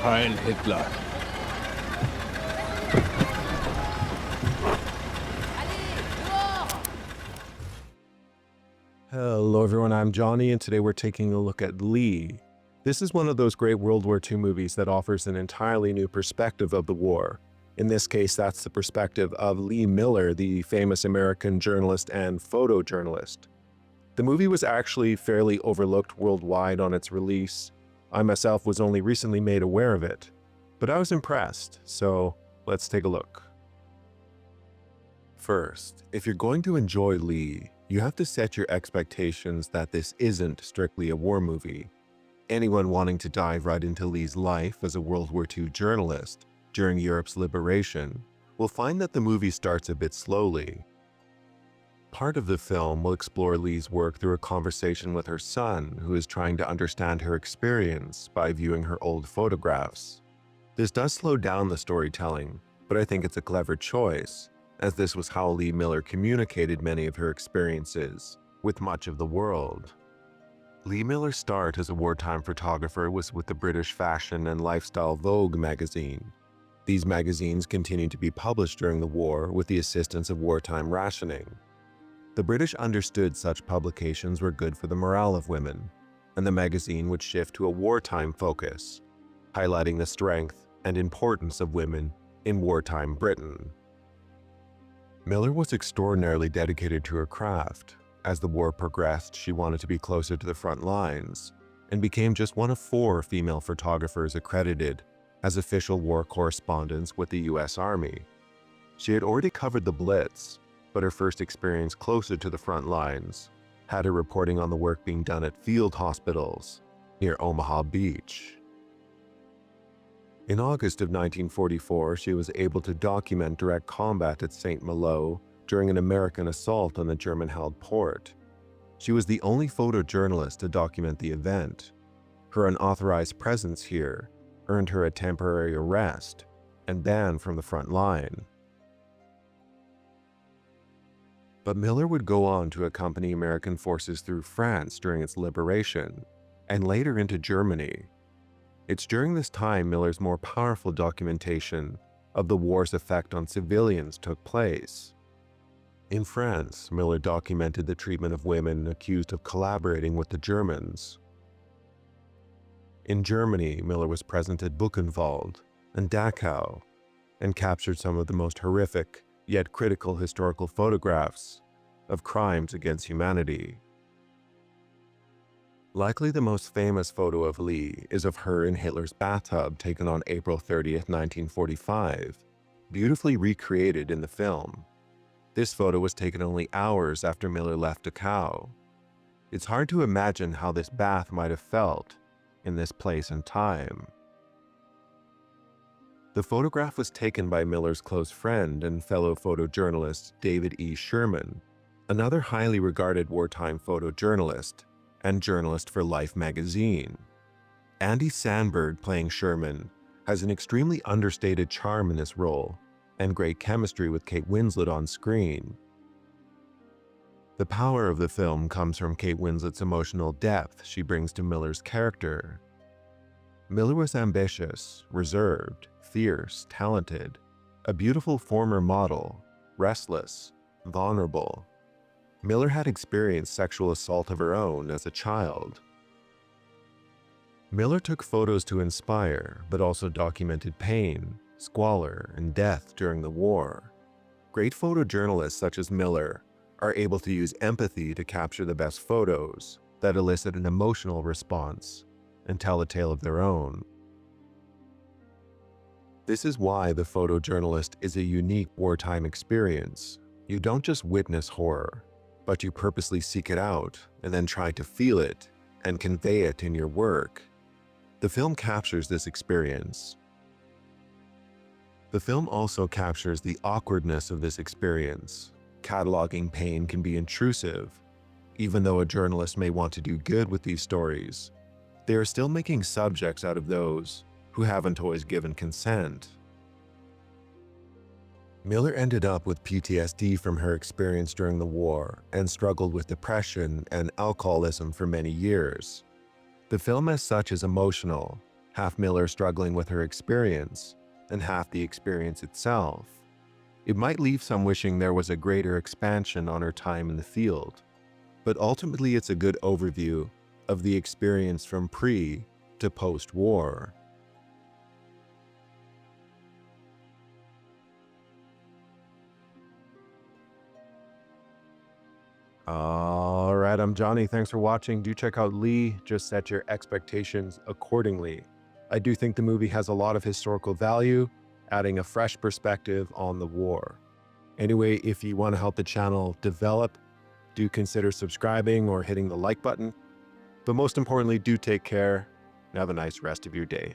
Heil Hitler. Hello everyone, I'm Johnny and today we're taking a look at Lee. This is one of those great World War II movies that offers an entirely new perspective of the war. In this case, that's the perspective of Lee Miller, the famous American journalist and photojournalist. The movie was actually fairly overlooked worldwide on its release. I myself was only recently made aware of it, but I was impressed, so let's take a look. First, if you're going to enjoy Lee, you have to set your expectations that this isn't strictly a war movie. Anyone wanting to dive right into Lee's life as a World War II journalist during Europe's liberation will find that the movie starts a bit slowly. Part of the film will explore Lee's work through a conversation with her son, who is trying to understand her experience by viewing her old photographs. This does slow down the storytelling, but I think it's a clever choice, as this was how Lee Miller communicated many of her experiences with much of the world. Lee Miller's start as a wartime photographer was with the British fashion and lifestyle Vogue magazine. These magazines continued to be published during the war with the assistance of wartime rationing. The British understood such publications were good for the morale of women, and the magazine would shift to a wartime focus, highlighting the strength and importance of women in wartime Britain. Miller was extraordinarily dedicated to her craft. As the war progressed, she wanted to be closer to the front lines and became just one of 4 female photographers accredited as official war correspondents with the US Army. She had already covered the Blitz, but her first experience closer to the front lines had her reporting on the work being done at field hospitals near Omaha Beach. In August of 1944, she was able to document direct combat at St. Malo during an American assault on the German-held port. She was the only photojournalist to document the event. Her unauthorized presence here earned her a temporary arrest and ban from the front line. But Miller would go on to accompany American forces through France during its liberation, and later into Germany. It's during this time Miller's more powerful documentation of the war's effect on civilians took place. In France, Miller documented the treatment of women accused of collaborating with the Germans. In Germany, Miller was present at Buchenwald and Dachau and captured some of the most horrific yet critical historical photographs of crimes against humanity. Likely the most famous photo of Lee is of her in Hitler's bathtub taken on April 30th, 1945, beautifully recreated in the film. This photo was taken only hours after Miller left Dachau. It's hard to imagine how this bath might have felt in this place and time. The photograph was taken by Miller's close friend and fellow photojournalist David E. Sherman, another highly regarded wartime photojournalist and journalist for Life magazine. Andy Samberg, playing Sherman, has an extremely understated charm in this role and great chemistry with Kate Winslet on screen. The power of the film comes from Kate Winslet's emotional depth she brings to Miller's character. Miller was ambitious, reserved, fierce, talented, a beautiful former model, restless, vulnerable. Miller had experienced sexual assault of her own as a child. Miller took photos to inspire, but also documented pain, squalor, and death during the war. Great photojournalists such as Miller are able to use empathy to capture the best photos that elicit an emotional response and tell a tale of their own. This is why the photojournalist is a unique wartime experience. You don't just witness horror, but you purposely seek it out and then try to feel it and convey it in your work. The film captures this experience. The film also captures the awkwardness of this experience. Cataloging pain can be intrusive. Even though a journalist may want to do good with these stories, they are still making subjects out of those who haven't always given consent. Miller ended up with PTSD from her experience during the war and struggled with depression and alcoholism for many years. The film as such is emotional, half Miller struggling with her experience, and half the experience itself. It might leave some wishing there was a greater expansion on her time in the field, but ultimately it's a good overview of the experience from pre to post-war. All right, I'm Johnny. Thanks for watching. Do check out Lee. Just set your expectations accordingly. I do think the movie has a lot of historical value, adding a fresh perspective on the war. Anyway, if you want to help the channel develop, do consider subscribing or hitting the like button. But most importantly, do take care and have a nice rest of your day.